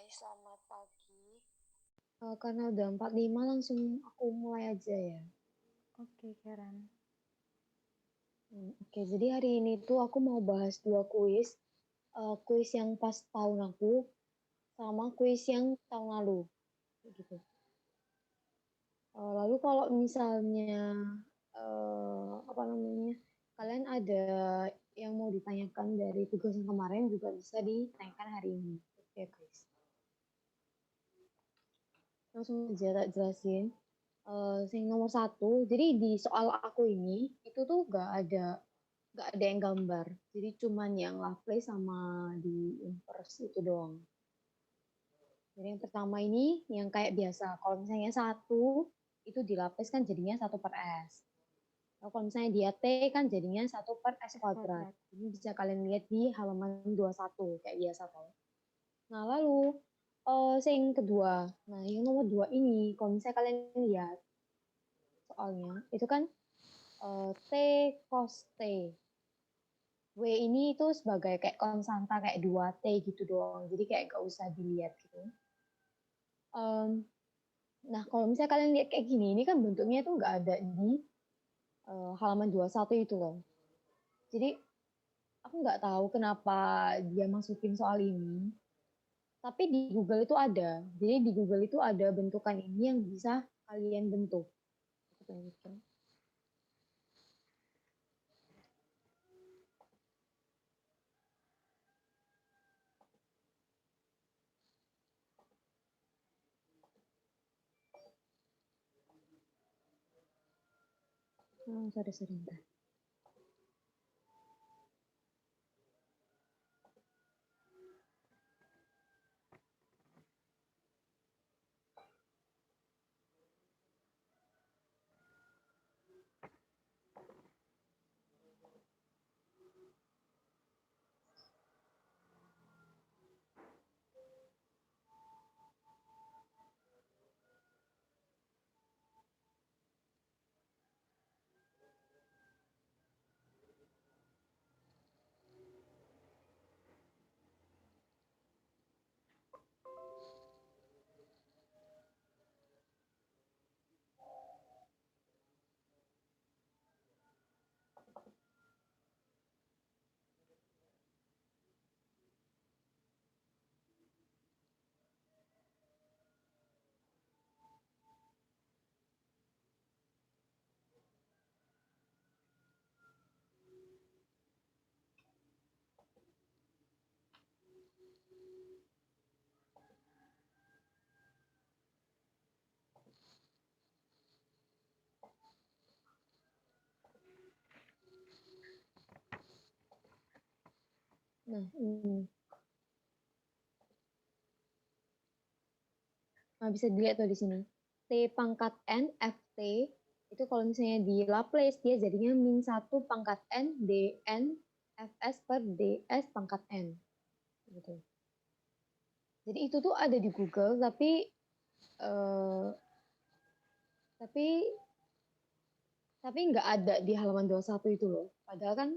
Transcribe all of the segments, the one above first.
Selamat pagi. Karena udah 45 langsung aku mulai aja ya. Oke, Karen. Oke, jadi hari ini tuh aku mau bahas dua kuis. Kuis yang pas tahun aku sama kuis yang tahun lalu. Gitu. Lalu kalau misalnya apa namanya, kalian ada yang mau ditanyakan dari tugas yang kemarin juga bisa ditanyakan hari ini. Oke, guys. Langsung aja tak jelasin. Yang nomor satu, jadi di soal aku ini itu tuh gak ada yang gambar, jadi cuman yang Lovely sama di inverse itu doang. Jadi yang pertama ini yang kayak biasa, kalau misalnya satu itu dilapis kan jadinya 1/s. Kalau misalnya dia T kan jadinya 1/s². Ini bisa kalian lihat di halaman 21 kayak biasa kan. Nah lalu yang kedua, nah yang nomor 2 ini kalau misalnya kalian lihat soalnya itu kan T cos T. W ini itu sebagai kayak konstanta kayak 2T gitu doang. Jadi kayak gak usah dilihat gitu. Um, nah kalau misalnya kalian lihat kayak gini, ini kan bentuknya itu nggak ada di halaman 21 itu loh. Jadi aku nggak tahu kenapa dia masukin soal ini. Tapi di Google itu ada. Jadi di Google itu ada bentukan ini yang bisa kalian bentuk. Aku tunjukin. Sorry, sorry. Nah, ini. Nah, bisa dilihat tuh di sini. T pangkat N, FT, itu kalau misalnya di Laplace, dia jadinya min 1 pangkat N, DN, Fs per DS pangkat N. Gitu. Jadi itu tuh ada di Google, eh, tapi tapi nggak ada di halaman 21 itu loh. Padahal kan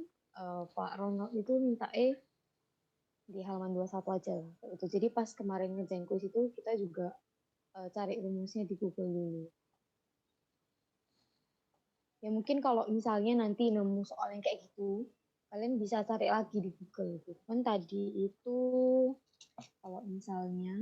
Pak Ronald itu minta di halaman 21 aja. Itu. Jadi pas kemarin ngerjain kuis itu, kita juga cari rumusnya di Google dulu. Ya mungkin kalau misalnya nanti nemu soal yang kayak gitu, kalian bisa cari lagi di Google gitu. Kan tadi itu kalau misalnya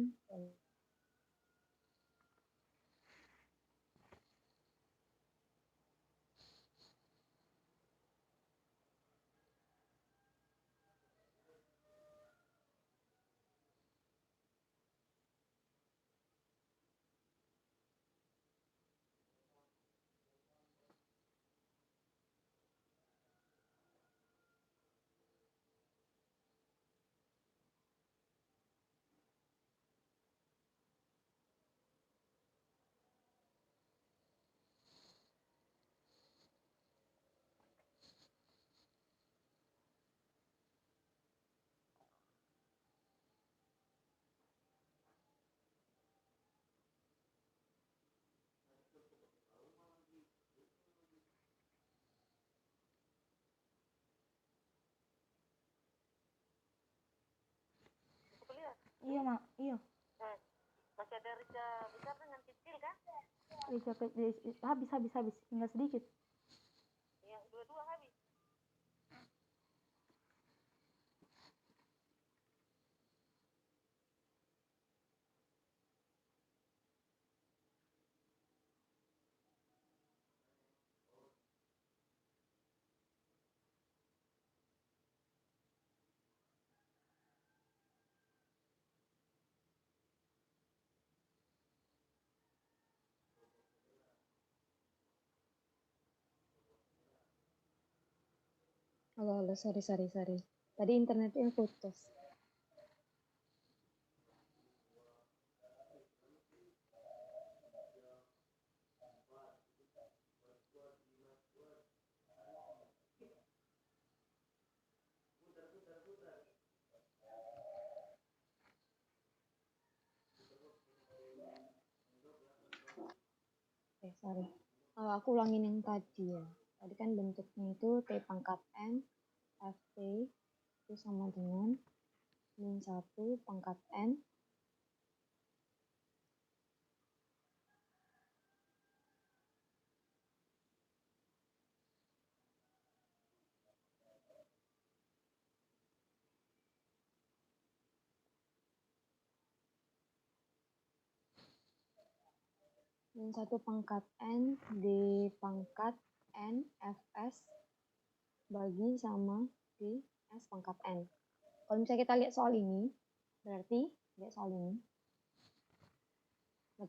Iya, Mak. Iya. Habis. Tinggal sedikit. Halo, sorry. Tadi internetnya putus. Sorry. Aku ulangin yang tadi ya. Tadi kan bentuknya itu T pangkat N, FT, itu sama dengan min 1 pangkat N, min 1 pangkat N D pangkat N Fs bagi sama D S pangkat N. Kalau misalnya kita lihat soal ini, berarti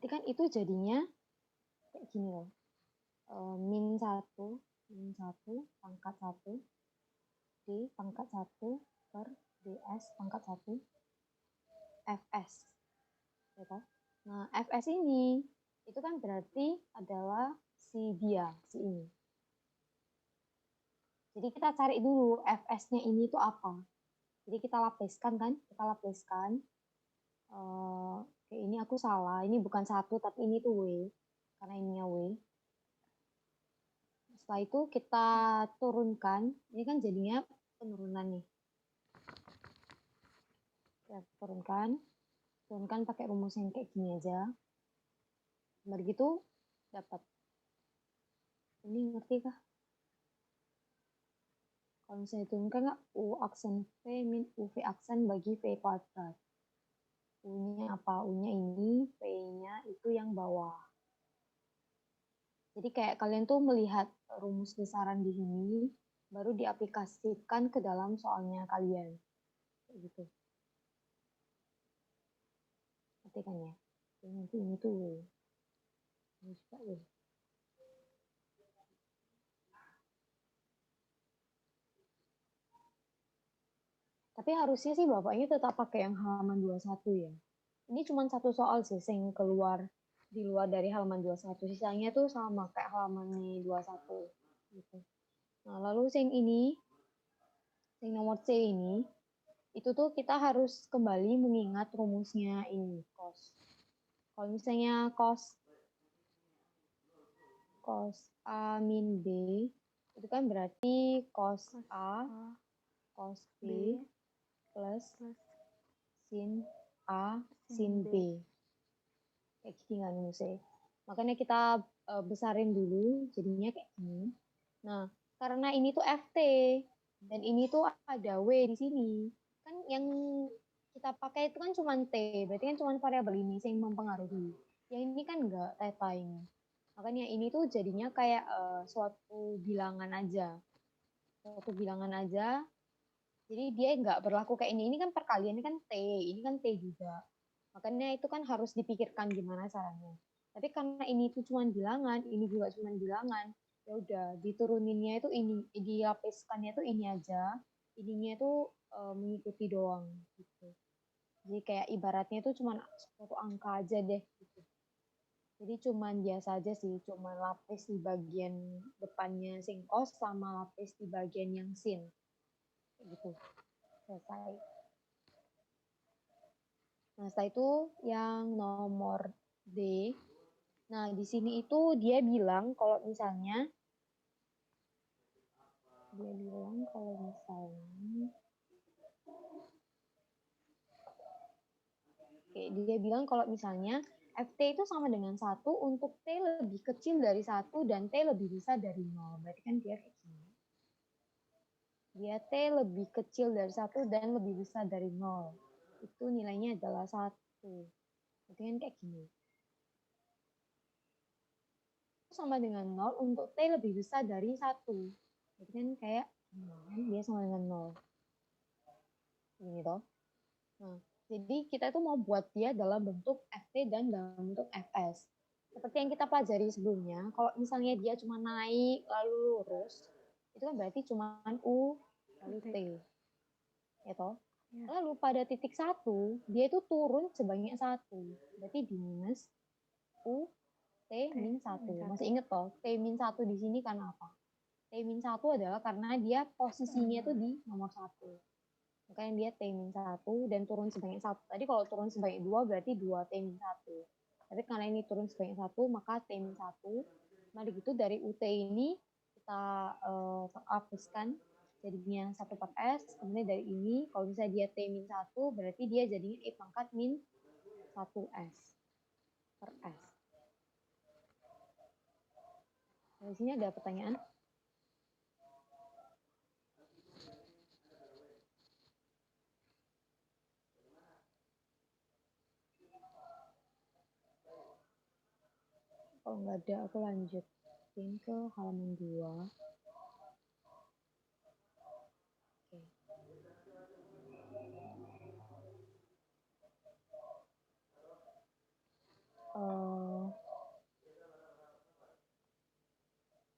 kan itu jadinya kayak gini loh. Min 1 pangkat 1 D pangkat 1 per DS pangkat 1 Fs. Ya kan? Nah, Fs ini itu kan berarti adalah si ini. Jadi kita cari dulu Fs-nya ini itu apa. Jadi kita lapiskan. Ini aku salah, ini bukan 1 tapi ini tuh W, karena ininya W. Setelah itu kita turunkan, ini kan jadinya penurunan nih. Kita turunkan pakai rumus yang kayak gini aja. Begitu dapat. Ini ngerti kah? Kalau misalnya turunkan nggak, U aksen V min UV aksen bagi V kuadrat. U-nya apa? U-nya ini, V-nya itu yang bawah. Jadi kayak kalian tuh melihat rumus besaran di sini, baru diaplikasikan ke dalam soalnya kalian. Kayak gitu. Ngerti kan ya? Nanti ini tuh W. Ini juga W. Tapi harusnya sih bapaknya tetap pakai yang halaman 21 ya. Ini cuma satu soal sih yang keluar di luar dari halaman 21. Sisanya tuh sama kayak halaman 21 gitu. Nah, lalu yang nomor C ini, itu tuh kita harus kembali mengingat rumusnya ini, cos. Kalau misalnya cos A min B, itu kan berarti cos A, cos B, plus sin A, sin B. Kayak gini kan rumusnya. Makanya kita besarin dulu, jadinya kayak gini. Nah, karena ini tuh FT, dan ini tuh ada W di sini. Kan yang kita pakai itu kan cuma T, berarti kan cuma variabel ini yang mempengaruhi. Yang ini kan enggak, theta ini. Makanya ini tuh jadinya kayak suatu bilangan aja. Jadi dia nggak berlaku kayak ini. Ini kan perkalian, ini kan T, ini kan T juga. Makanya itu kan harus dipikirkan gimana caranya. Tapi karena ini tuh cuma bilangan, ini juga cuma bilangan, ya udah dituruninnya itu ini, dilapiskannya itu ini aja, ininya itu mengikuti doang gitu. Jadi kayak ibaratnya itu cuma suatu angka aja deh gitu. Jadi cuman biasa aja sih, cuman lapis di bagian depannya sin cos sama lapis di bagian yang sin. Gitu. Selesai. Nah, setelah itu yang nomor D. Nah, di sini itu dia bilang kalau misalnya dia bilang kalau misalnya Ft itu sama dengan 1 untuk T lebih kecil dari 1 dan T lebih besar dari 0. Berarti kan dia kayak gini. Dia T lebih kecil dari 1 dan lebih besar dari 0. Itu nilainya adalah 1. Berarti kan kayak gini. Sama dengan 0 untuk T lebih besar dari 1. Berarti kan kayak gini, dia sama dengan 0. Gini toh. Nah, jadi kita itu mau buat dia dalam bentuk Ft dan dalam bentuk Fs. Seperti yang kita pelajari sebelumnya, kalau misalnya dia cuma naik lalu lurus, itu kan berarti cuma U lalu T. Ya toh? Ya. Lalu pada titik 1, dia itu turun sebanyak 1. Berarti di minus U T min 1. Masih inget toh? T min 1 di sini karena apa? T min 1 adalah karena dia posisinya itu di nomor 1. Makanya dia T min 1 dan turun sebanyak 1. Tadi kalau turun sebanyak 2 berarti 2 T min 1. Tapi karena ini turun sebanyak 1 maka T min 1. Nah begitu dari UT ini kita hapuskan jadinya 1 per S. Kemudian dari ini kalau misalnya dia T min 1 berarti dia jadinya E pangkat min 1 S per S. Nah, di sini ada pertanyaan. Kalau nggak ada, aku lanjutin ke halaman 2. Oke.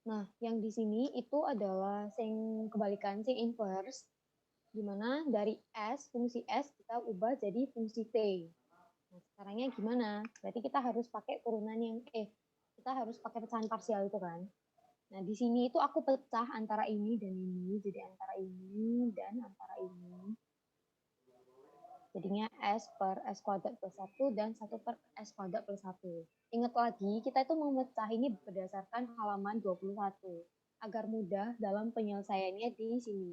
Nah, yang di sini itu adalah sing kebalikan, sing inverse, di mana dari S, fungsi S, kita ubah jadi fungsi T. Nah, sekarangnya gimana? Berarti kita harus pakai turunan yang, kita harus pakai pecahan parsial itu kan. Nah, di sini itu aku pecah antara ini dan ini, jadi antara ini dan antara ini. Jadinya S per S kuadrat plus 1 dan 1 per S kuadrat plus 1. Ingat lagi, kita itu memecah ini berdasarkan halaman 21, agar mudah dalam penyelesaiannya di sini.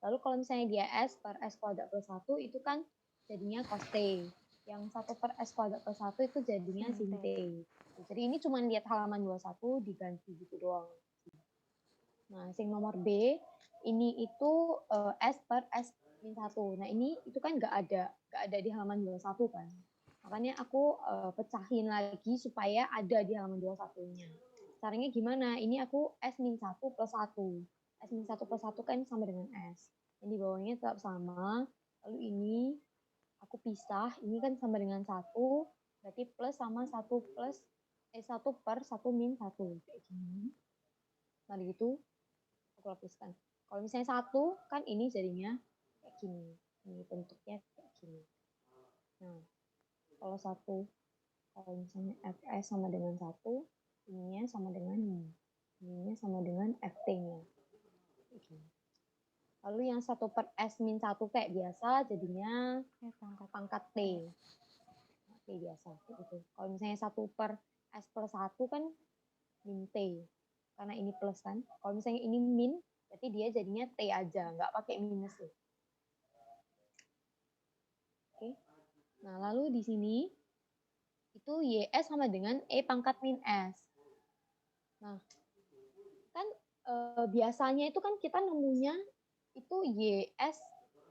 Lalu kalau misalnya dia S per S kuadrat plus 1, itu kan jadinya cos T. Yang 1 per S kuadrat plus 1 itu jadinya sin T. Jadi ini cuma lihat halaman 21, diganti gitu doang. Nah, sing nomor B, ini itu S per S min 1. Nah, ini itu kan nggak ada di halaman 21 kan. Makanya aku pecahin lagi supaya ada di halaman 21-nya. Caranya gimana? Ini aku S min 1 plus 1. S min 1 plus 1 kan sama dengan S. Yang di bawahnya tetap sama. Lalu ini aku pisah. Ini kan sama dengan 1. Berarti plus sama 1 plus 1 per 1 min 1. Kayak gini. Nah, gitu aku hapuskan. Kalau misalnya 1 kan ini jadinya kayak gini. Ini bentuknya kayak gini. Nah, kalau 1, kalau misalnya Fs sama dengan 1, ininya sama dengan ini. Ininya sama dengan Ft-nya. Lalu yang 1 per S min 1 kayak biasa jadinya pangkat T. T biasa. Gitu. Kalau misalnya 1 per S plus 1 kan min T. Karena ini plus kan. Kalau misalnya ini min, berarti dia jadinya T aja, nggak pakai minus tuh. Oke. Nah, lalu di sini itu YS sama dengan E pangkat min S. Nah, kan biasanya itu kan kita nemunya itu YS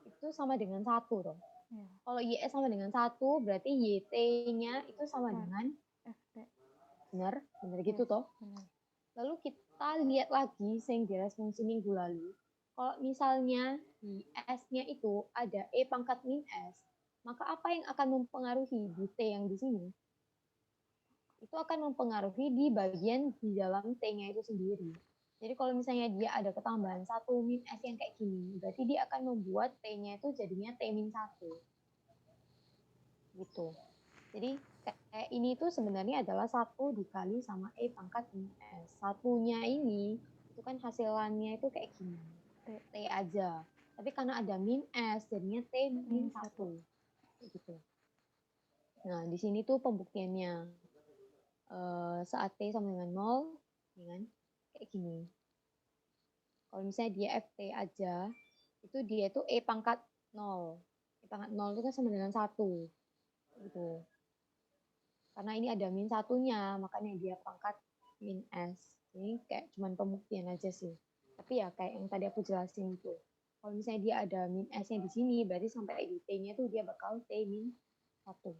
itu sama dengan 1 toh. Ya. Kalau YS sama dengan 1 berarti YT-nya itu sama dengan FT. Benar gitu toh. Lalu kita lihat lagi yang di respons minggu lalu. Kalau misalnya di S-nya itu ada E pangkat min S, maka apa yang akan mempengaruhi di T yang di sini? Itu akan mempengaruhi di bagian di dalam T-nya itu sendiri. Jadi kalau misalnya dia ada ketambahan 1 min S yang kayak gini, berarti dia akan membuat T-nya itu jadinya T min 1. Gitu. Jadi kayak ini tuh sebenarnya adalah 1 dikali sama E pangkat min S. Satunya ini itu kan hasilannya itu kayak gini. T aja. Tapi karena ada min S, jadinya T min 1. Gitu. Nah, di sini tuh pembuktiannya. Saat T sama dengan 0, ya kan? Kayak gini. Kalau misalnya dia FT aja, itu dia itu E pangkat 0. E pangkat 0 itu kan sama dengan 1. Gitu. Karena ini ada min satunya, makanya dia pangkat min S. Ini kayak cuman pembuktian aja sih. Tapi ya kayak yang tadi aku jelasin itu. Kalau misalnya dia ada min S-nya di sini, berarti sampai di T-nya tuh dia bakal T min 1.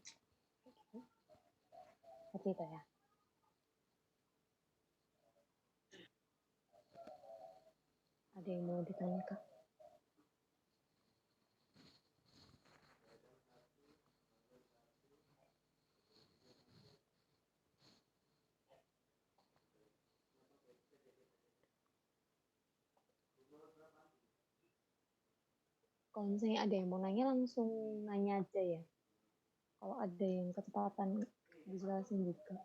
Seperti itu ya. Ada yang mau ditanyakan? Kalau misalnya ada yang mau nanya, langsung nanya aja ya. Kalau ada yang kecepatan, dijelasin juga.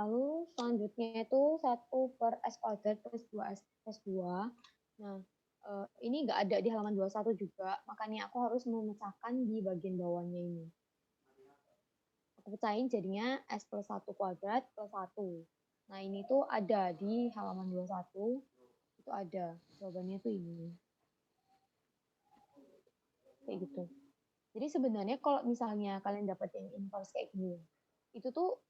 Lalu selanjutnya itu 1 per S kuadrat plus 2S plus 2. Nah, ini nggak ada di halaman 21 juga, makanya aku harus memecahkan di bagian bawahnya ini. Aku pecahin jadinya S plus 1 kuadrat plus 1. Nah, ini tuh ada di halaman 21, itu ada. Jawabannya tuh ini. Kayak gitu. Jadi sebenarnya kalau misalnya kalian dapat yang inverse kayak gini, itu tuh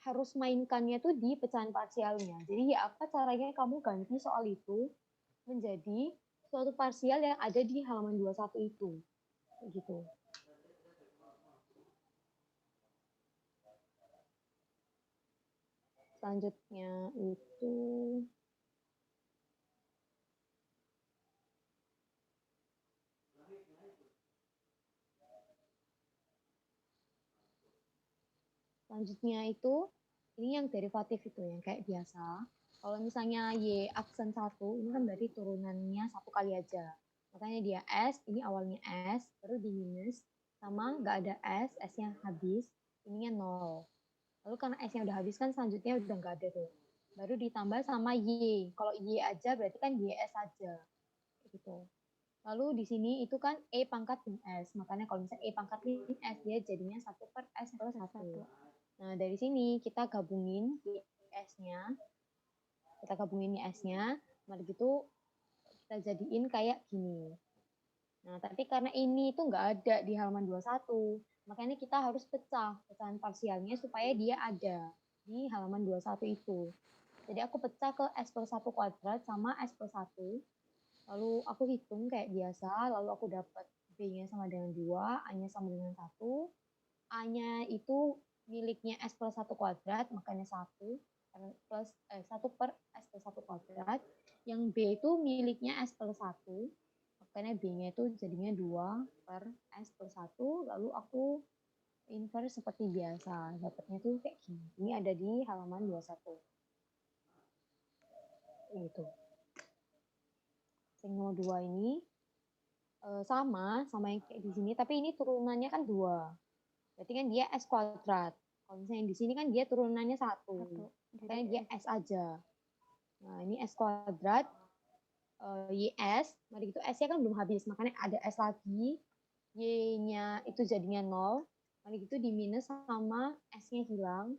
harus mainkannya tuh di pecahan parsialnya. Jadi ya apa caranya kamu ganti soal itu menjadi suatu parsial yang ada di halaman 21 itu. Gitu. Selanjutnya itu ini yang derivatif itu yang kayak biasa. Kalau misalnya Y aksen 1, ini kan berarti turunannya 1 kali aja. Makanya dia S, ini awalnya S, baru di minus, sama nggak ada S, S-nya habis, ininya 0. Lalu karena S-nya udah habis kan selanjutnya udah nggak ada tuh. Baru ditambah sama Y. Kalau Y aja berarti kan YS aja. Gitu. Lalu di sini itu kan E pangkat min S. Makanya kalau misalnya E pangkat min S, dia jadinya 1 per S plus 1. Nah, dari sini kita gabungin di S-nya. Kita gabungin di S-nya. Mari gitu kita jadiin kayak gini. Nah, tapi karena ini itu nggak ada di halaman 21, makanya kita harus pecah pecahan parsialnya supaya dia ada di halaman 21 itu. Jadi aku pecah ke S plus 1 kuadrat sama S plus 1. Lalu aku hitung kayak biasa, lalu aku dapat B-nya sama dengan 2, A-nya sama dengan 1. A-nya itu miliknya S plus 1 kuadrat, makanya 1 plus 1 per S plus 1 kuadrat. Yang B itu miliknya S plus 1, makanya B-nya itu jadinya 2 per S plus 1. Lalu aku inverse seperti biasa. Dapatnya tuh kayak gini. Ini ada di halaman 21. Gitu. Yang nomor 2 ini sama yang kayak di sini, tapi ini turunannya kan 2. Berarti kan dia S kuadrat. Kalau misalnya di sini kan dia turunannya 1. Makanya dia S aja. Nah, ini S kuadrat, YS. Mari gitu, S-nya kan belum habis. Makanya ada S lagi. Y-nya itu jadinya 0. Mari gitu di minus sama S-nya hilang.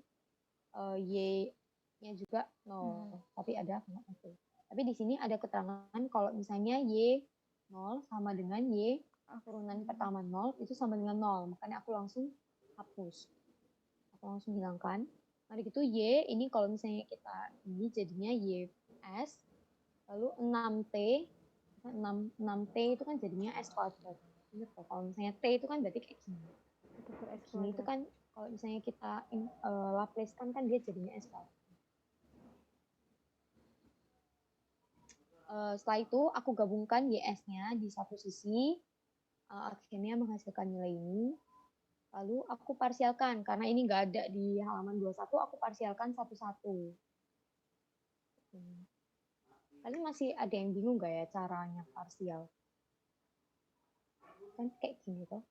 Y-nya juga 0. Tapi ada itu. Tapi di sini ada keterangan kalau misalnya Y 0 sama dengan Y turunan pertama 0 itu sama dengan 0. Makanya aku langsung hapus. Aku langsung hilangkan. Mari gitu Y ini kalau misalnya kita ini jadinya YS. Lalu 6T. 6T itu kan jadinya S kuadrat. Ingat ya, kalau misalnya T itu kan berarti kayak gini. Gini itu kan kalau misalnya kita Laplace kan dia jadinya S kuadrat. Setelah itu aku gabungkan YS-nya di satu sisi, akhirnya menghasilkan nilai ini. Lalu aku parsialkan, karena ini nggak ada di halaman 21, aku parsialkan satu-satu. Kalian masih ada yang bingung nggak ya caranya parsial? Kan kayak gini toh.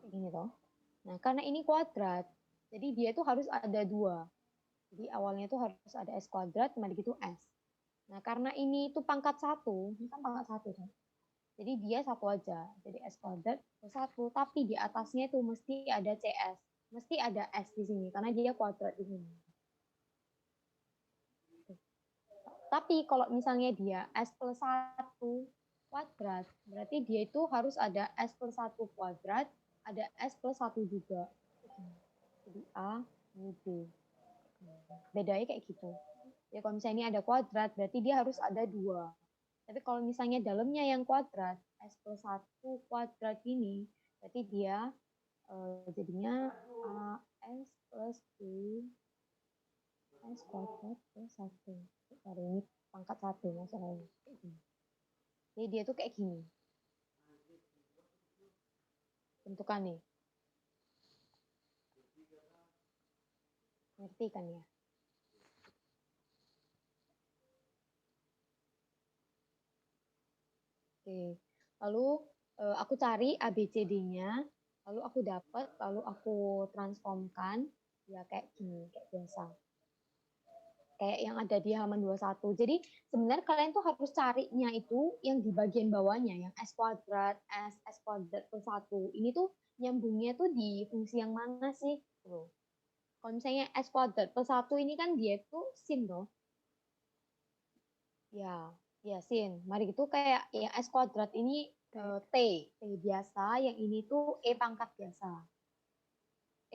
Kayak gini toh. Nah, karena ini kuadrat, jadi dia tuh harus ada 2. Jadi awalnya tuh harus ada S kuadrat, kemudian gitu S. Nah, karena ini tuh pangkat 1, ini kan pangkat 1 kan. Jadi dia 1 aja. Jadi S kuadrat plus 1, tapi di atasnya itu mesti ada CS. Mesti ada S di sini, karena dia kuadrat di sini. Tapi kalau misalnya dia S plus 1 kuadrat, berarti dia itu harus ada S plus 1 kuadrat ada S plus 1 juga. Jadi A, ini B. Bedanya kayak gitu. Ya kalau misalnya ini ada kuadrat, berarti dia harus ada 2. Tapi kalau misalnya dalamnya yang kuadrat, S plus 1 kuadrat ini, berarti dia jadinya AS plus B S kuadrat plus 1. Sorry, ini pangkat 1 masalahnya. Jadi dia tuh kayak gini. Bentukannya. Ngerti kan ya? Oke. Lalu aku cari ABCD-nya, lalu aku dapat, lalu aku transformkan, ya kayak gini, kayak biasa. Kayak yang ada di halaman 21. Jadi sebenarnya kalian tuh harus carinya itu yang di bagian bawahnya, yang S kuadrat, S kuadrat plus 1. Ini tuh nyambungnya tuh di fungsi yang mana sih? Tuh. Kalau misalnya S kuadrat plus 1 ini kan dia tuh sin loh. Ya, ya sin. Mari gitu kayak yang S kuadrat ini T biasa, yang ini tuh E pangkat biasa.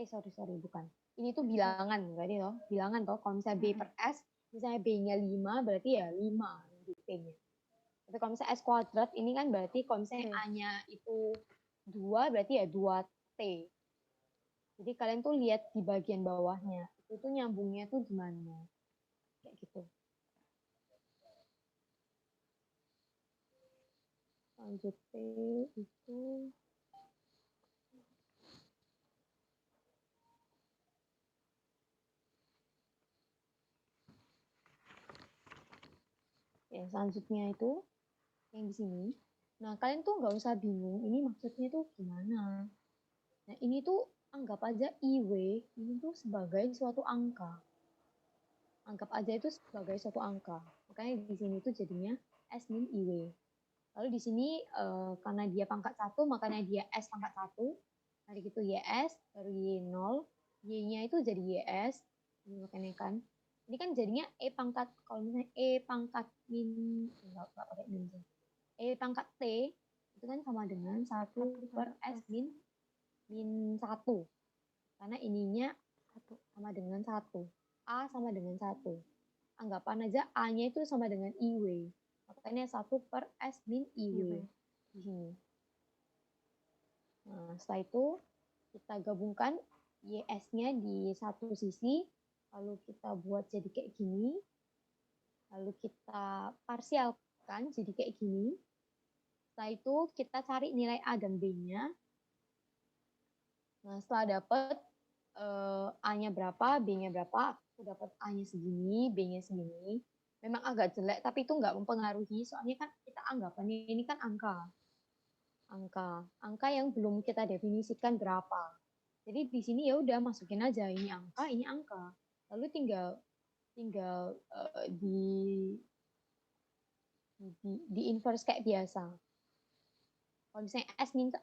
Sorry, bukan. Ini tuh bilangan, berarti toh. Bilangan toh, kalau misalnya B per S, misalnya B-nya 5, berarti ya 5 di T-nya. Tapi kalau misalnya S kuadrat, ini kan berarti kalau misalnya A-nya itu 2, berarti ya 2T. Jadi kalian tuh lihat di bagian bawahnya, itu tuh nyambungnya tuh gimana. Kayak gitu. Lanjut T itu yang selanjutnya itu yang di sini. Nah, kalian tuh nggak usah bingung, ini maksudnya tuh gimana. Nah, ini tuh anggap aja IW ini tuh sebagai suatu angka. Anggap aja itu sebagai suatu angka. Makanya di sini tuh jadinya S min IW. Lalu di sini karena dia pangkat 1, makanya dia S pangkat 1. Nanti gitu YS, baru Y0. Y-nya itu jadi YS. Ini makanya kan. Ini kan jadinya E pangkat, kalau misalnya E pangkat min, enggak pakai min. E pangkat T, itu kan sama dengan 1 per S min 1. Karena ininya sama dengan 1. A sama dengan 1. Anggapan aja A-nya itu sama dengan IW. Makanya 1 per S min IW. Di sini. Nah, setelah itu kita gabungkan YS-nya di satu sisi, lalu kita buat jadi kayak gini, lalu kita parsialkan jadi kayak gini. Setelah itu kita cari nilai A dan B-nya. Nah, setelah dapat A-nya berapa, B-nya berapa, aku dapat A-nya segini, B-nya segini. Memang agak jelek, tapi itu nggak mempengaruhi, soalnya kan kita anggapannya ini kan angka. Angka yang belum kita definisikan berapa. Jadi di sini ya udah masukin aja ini angka. Lalu tinggal di inverse kayak biasa. Kalau misalnya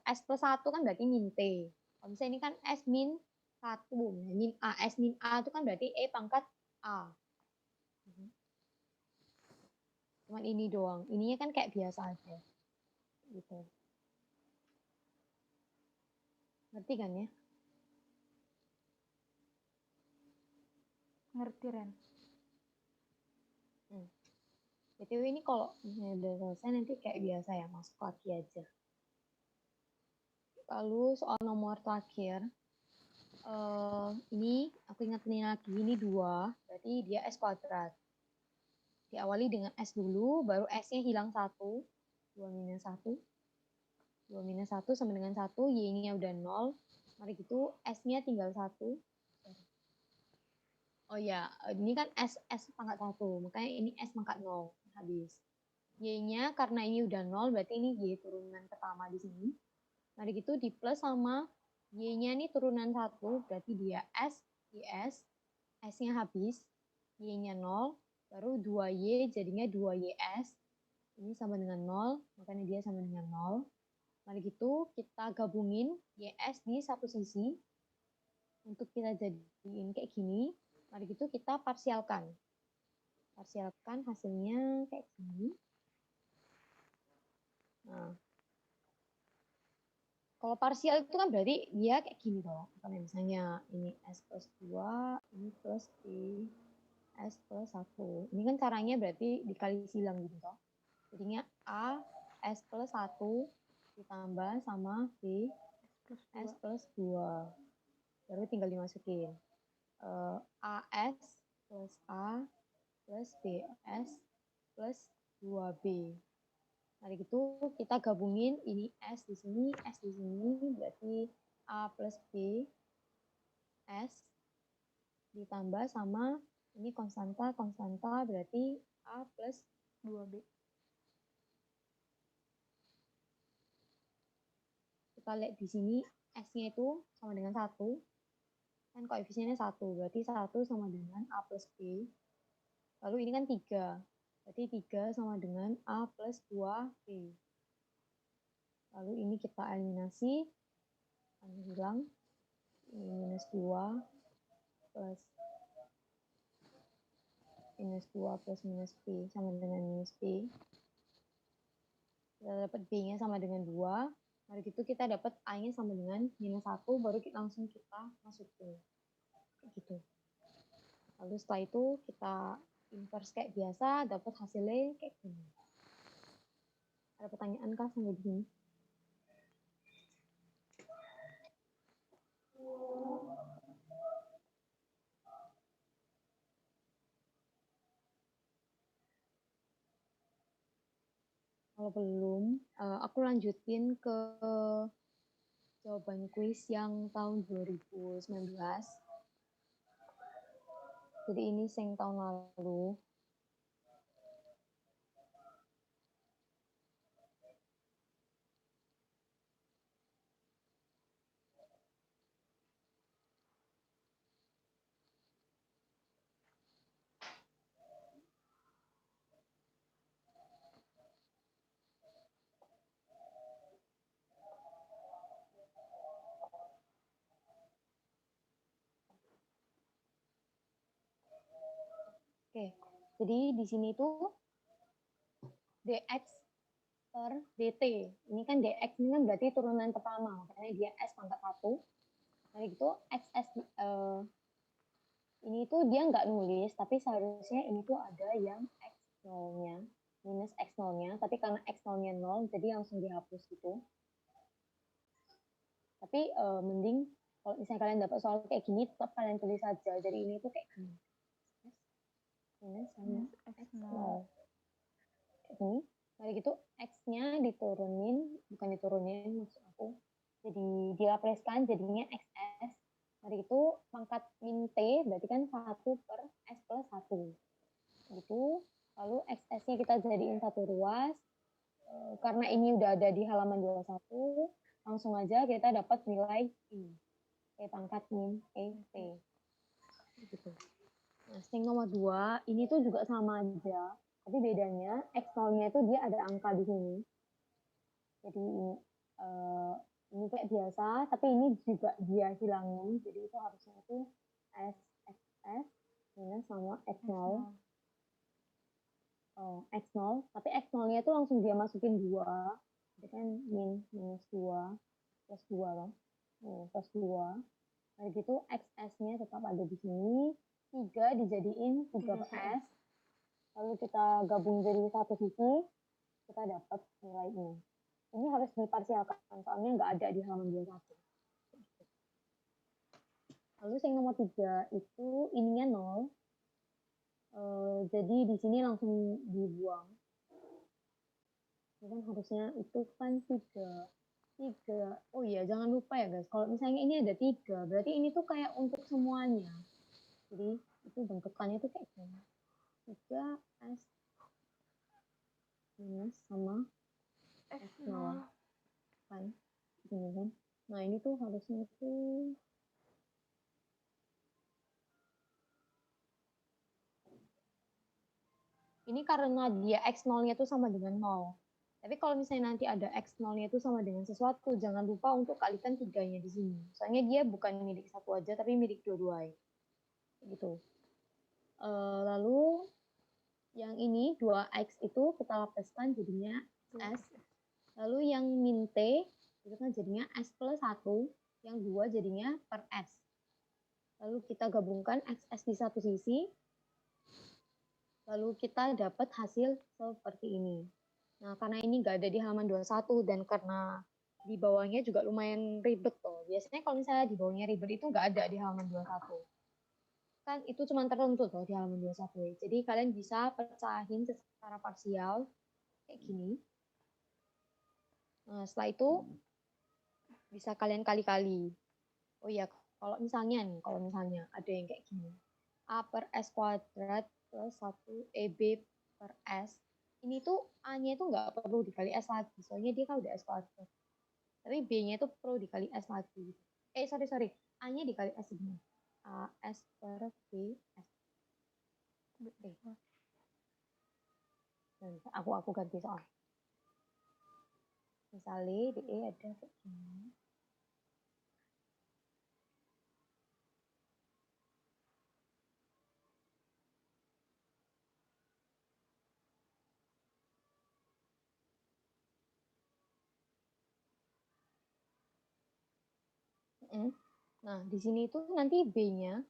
S plus 1 kan berarti min T. Kalau misalnya ini kan S min 1, min A. S min A itu kan berarti E pangkat A. Cuman ini doang. Ininya kan kayak biasa aja. Gitu. Ngerti kan ya? Ngerti, Ren. BTW ini kalau misalnya udah selesai nanti kayak biasa ya, masuk lagi aja. Lalu soal nomor terakhir, ini aku ingetin lagi, ini 2, berarti dia S kuadrat. Diawali dengan S dulu, baru S-nya hilang 1, 2 minus 1. 2 minus 1 sama dengan 1, Y-nya udah 0. Mari gitu, S-nya tinggal 1. Oh ya, ini kan S pangkat 1, makanya ini S pangkat 0, habis. Y-nya karena ini udah 0, berarti ini Y turunan pertama di sini. Mari gitu di plus sama Y-nya ini turunan 1, berarti dia S, YS, S-nya habis, Y-nya 0, baru 2Y jadinya 2YS. Ini sama dengan 0, makanya dia sama dengan 0. Mari gitu kita gabungin YS di satu sisi. Untuk kita jadiin kayak gini, mari gitu kita parsialkan. Parsialkan hasilnya kayak gini. Nah, Kalau parsial itu kan berarti dia kayak gini toh. Karena misalnya ini S plus 2, ini plus B, S plus 1. Ini kan caranya berarti dikali silang gitu toh. Jadinya A S plus 1 ditambah sama B S plus 2. Baru tinggal dimasukin. AS plus A plus BS plus 2B. Nah, gitu kita gabungin ini S di sini, S di sini, berarti A plus B, S ditambah sama ini konstanta berarti A plus 2B. Kita lihat di sini S-nya itu sama dengan 1. Kan koefisiennya 1, berarti 1 sama dengan A plus B. Lalu ini kan 3, berarti 3 sama dengan A plus 2B. Lalu ini kita eliminasi, hilang, ini minus 2 plus minus 2 plus minus B sama dengan minus B. Kita dapat B-nya sama dengan 2. Mari gitu kita dapat A-nya sama dengan minus 1, baru langsung kita masukin. Gitu. Lalu setelah itu kita inverse kayak biasa, dapat hasilnya kayak gini. Ada pertanyaan kah sampai di sini? Kalau belum, aku lanjutin ke jawaban kuis yang tahun 2019. Jadi ini yang tahun lalu. Oke, jadi di sini tuh dx per dt. Ini kan dx ini kan berarti turunan pertama, makanya dia s pangkat 1. Nah gitu xs ini tuh dia nggak nulis, tapi seharusnya ini tuh ada yang x0-nya, minus x0-nya, tapi karena x0-nya 0, jadi langsung dihapus gitu. Tapi mending kalau misalnya kalian dapat soal kayak gini, tetap kalian tulis saja. Jadi ini tuh kayak gini. Minus sama x0. Kayak gini. Nah gitu x-nya diturunin, bukan diturunin maksud aku. Jadi dilapeskan jadinya xs. Dari itu pangkat min t berarti kan 1 per s plus 1. Gitu. Lalu xs-nya kita jadiin satu ruas. Karena ini udah ada di halaman 21, langsung aja kita dapat nilai ini. Pangkat min t. Gitu. Nah, yang nomor 2, ini tuh juga sama aja. Tapi bedanya x0-nya itu dia ada angka di sini. Jadi ini kayak biasa, tapi ini juga dia hilangin. Jadi itu harusnya itu SXS minus sama X0. X0, tapi X0-nya itu langsung dia masukin 2. Jadi kan minus 2 plus 2 kan. Plus 2. Nah gitu XS-nya tetap ada di sini. 3 dijadiin 3PS. Lalu kita gabung jadi satu sisi, kita dapat nilai ini. Ini harus diparsialkan, soalnya nggak ada di halaman 21. Lalu yang nomor 3 itu ininya 0. Jadi di sini langsung dibuang. Ini kan harusnya itu kan 3. Oh iya, jangan lupa ya guys, kalau misalnya ini ada 3, berarti ini tuh kayak untuk semuanya. Jadi itu bentukannya tuh kayak gini. 3S minus sama X0. Kan? Gini kan? Nah ini tuh harusnya itu ini karena dia X0-nya itu sama dengan 0. Tapi kalau misalnya nanti ada X0-nya itu sama dengan sesuatu, jangan lupa untuk kalikan 3-nya di sini. Soalnya dia bukan milik satu aja, tapi milik dua-duanya. Gitu. Lalu yang ini 2X itu kita lapeskan jadinya S. Lalu yang min T Itu kan jadinya S plus 1, yang 2 jadinya per S. Lalu kita gabungkan XS di satu sisi, lalu kita dapat hasil seperti ini. Nah, karena ini nggak ada di halaman 21 dan karena di bawahnya juga lumayan ribet tuh. Biasanya kalau misalnya di bawahnya ribet itu nggak ada di halaman 21. Kan itu cuma tertentu tuh di halaman 21. Jadi kalian bisa pecahin secara parsial kayak gini. Nah, setelah itu bisa kalian kali-kali. Oh iya, kalau misalnya ada yang kayak gini. A per S kuadrat plus 1 EB per S. Ini tuh A-nya itu nggak perlu dikali S lagi, soalnya dia kan udah S kuadrat. Tapi B-nya itu perlu dikali S lagi. Sorry. A-nya dikali S segini. A S per B S. Aku ganti soal. Misalnya DE ada kayak gini. Nah, di sini tuh nanti B-nya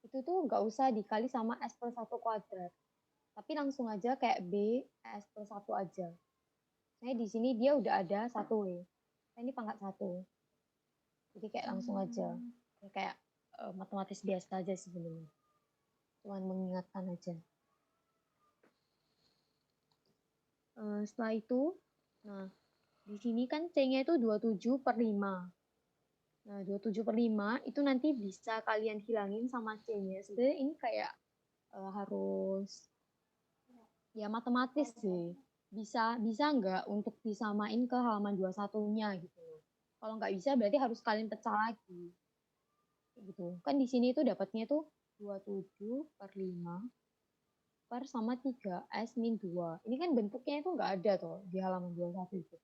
itu tuh nggak usah dikali sama S per 1 kuadrat. Tapi langsung aja kayak B S per 1 aja. Nah, di sini dia udah ada 1 W. Nah, ini pangkat 1. Jadi kayak langsung aja. Kayak matematis biasa aja sebenarnya. Cuman mengingatkan aja. Setelah itu, nah, di sini kan C-nya itu 27 per 5. Nah, 27 per 5 itu nanti bisa kalian hilangin sama C-nya. Sebenarnya ini kayak harus ya matematis sih. Bisa nggak untuk disamain ke halaman 21-nya gitu. Kalau nggak bisa berarti harus kalian pecah lagi. Gitu. Kan di sini tuh dapatnya tuh 27 per 5 per sama 3 S min 2. Ini kan bentuknya itu nggak ada tuh di halaman 21 itu.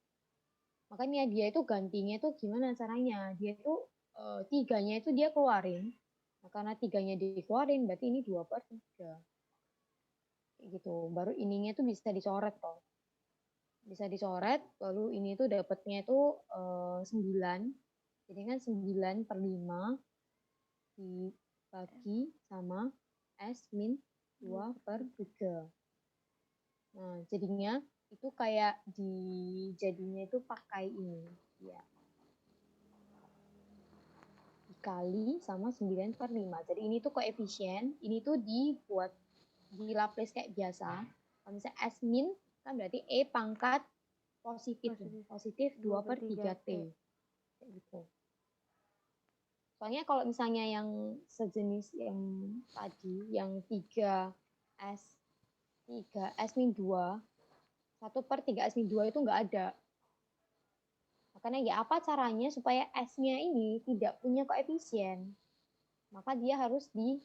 Makanya dia itu gantinya itu gimana caranya? Dia itu tiganya itu dia keluarin. Nah, karena tiganya dikeluarin berarti ini 2 per 3. Gitu. Baru ininya tuh bisa dicoret toh. Bisa dicoret, lalu ini tuh dapatnya itu 9. Jadi kan 9 per 5 dibagi sama S min 2 per 3. Nah, jadinya itu kayak jadinya itu pakai ini. Ya. Dikali sama 9 per 5. Jadi ini tuh koefisien, ini tuh dibuat di lapis kayak biasa. Kalau misalnya S min, kan berarti E pangkat positif 2 per 3T. Kayak gitu. Soalnya kalau misalnya yang sejenis yang tadi, yang 3S, 3S min 2, 1 per 3S min 2 itu nggak ada. Makanya ya apa caranya supaya S-nya ini tidak punya koefisien? Maka dia harus di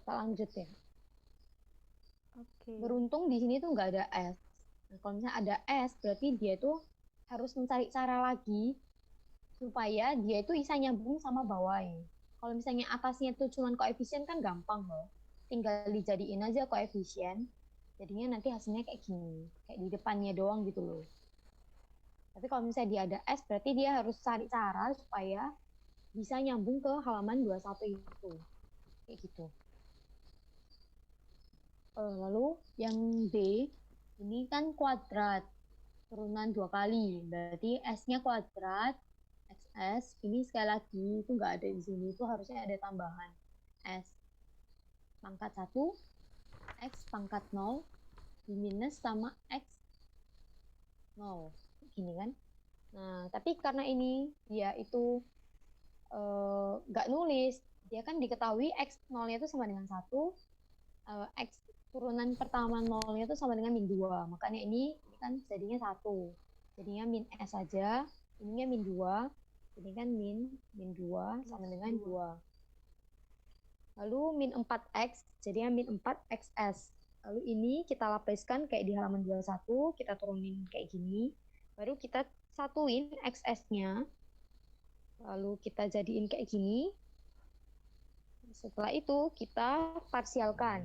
kita lanjut ya. Beruntung di sini tuh nggak ada S. Nah, kalau misalnya ada S, berarti dia tuh harus mencari cara lagi supaya dia itu bisa nyambung sama bawahnya. Kalau misalnya atasnya tuh cuman koefisien kan gampang loh. Tinggal dijadiin aja koefisien. Jadinya nanti hasilnya kayak gini. Kayak di depannya doang gitu loh. Tapi kalau misalnya dia ada S, berarti dia harus cari cara supaya bisa nyambung ke halaman 21 itu. Kayak gitu. Lalu yang D, ini kan kuadrat, turunan 2 kali. Berarti S-nya kuadrat, XS. Ini sekali lagi, itu nggak ada di sini. Itu harusnya ada tambahan. S pangkat 1, X pangkat 0, di minus sama X 0. Gini kan. Nah, tapi karena ini dia itu nggak nulis, dia kan diketahui X 0-nya itu sama dengan 1, X turunan pertama 0-nya itu sama dengan min 2. Makanya ini kan jadinya 1. Jadinya min S saja, ininya min 2. Ini kan min 2 sama dengan 2. Lalu min 4X, jadinya min 4XS. Lalu ini kita lapiskan kayak di halaman 21, kita turunin kayak gini. Baru kita satuin XS-nya. Lalu kita jadiin kayak gini. Setelah itu kita parsialkan.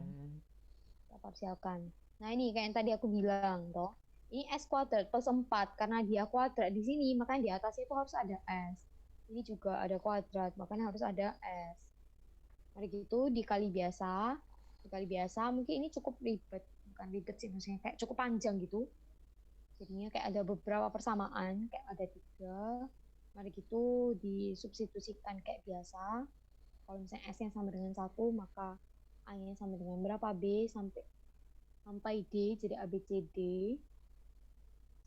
Nah ini kayak yang tadi aku bilang toh. Ini S kuadrat plus 4 karena dia kuadrat di sini, makanya di atasnya itu harus ada S. Ini juga ada kuadrat, makanya harus ada S. Mari gitu dikali biasa. Mungkin ini cukup ribet, bukan ribet sih maksudnya kayak cukup panjang gitu. Jadinya kayak ada beberapa persamaan, kayak ada 3. Mari gitu disubstitusikan kayak biasa. Kalau misalnya S-nya sama dengan 1, maka A-nya sama dengan berapa? B sampai D, jadi A, B, C, D.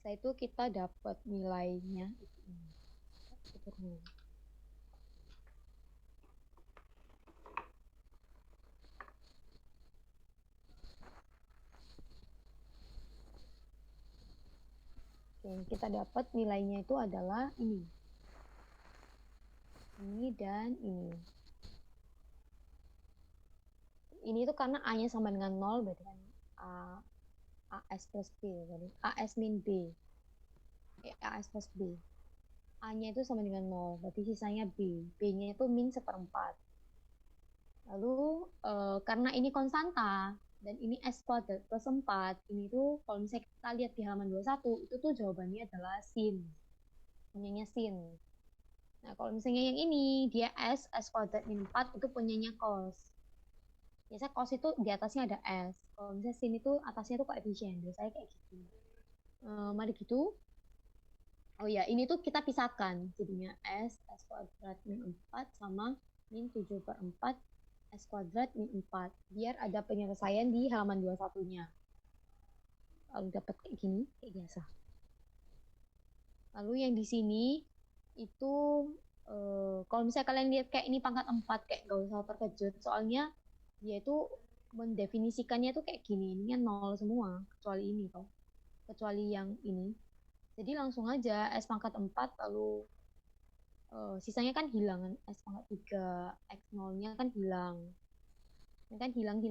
Setelah itu kita dapat nilainya. Oke, kita dapat nilainya itu adalah ini. Ini dan ini. Ini itu karena A-nya sama dengan 0, berarti kan AS plus B. Jadi AS min B. AS plus B. A-nya itu sama dengan 0, berarti sisanya B. B-nya itu min 1/4. Lalu karena ini konstanta, dan ini S kuadrat plus 4, ini tuh kalau misalnya kita lihat di halaman 21, itu tuh jawabannya adalah sin. Punyanya sin. Nah, kalau misalnya yang ini, dia S kuadrat min 4, itu punyanya cos. Biasanya cos itu di atasnya ada S. Kalau misalnya sin itu atasnya tuh koefisien. Biasanya kayak gitu. Mari gitu. Oh ya, ini tuh kita pisahkan. Jadinya S kuadrat min 4 sama min 7/4 S kuadrat min 4. Biar ada penyelesaian di halaman 21-nya. Lalu dapat kayak gini, kayak biasa. Lalu yang di sini itu kalau misalnya kalian lihat kayak ini pangkat 4, kayak gak usah terkejut. Soalnya dia itu mendefinisikannya tuh kayak gini. Ini kan 0 semua, kecuali ini toh. Kecuali yang ini. Jadi langsung aja S pangkat 4, lalu sisanya kan hilang kan. S pangkat 3, X 0-nya kan hilang. Ini kan hilang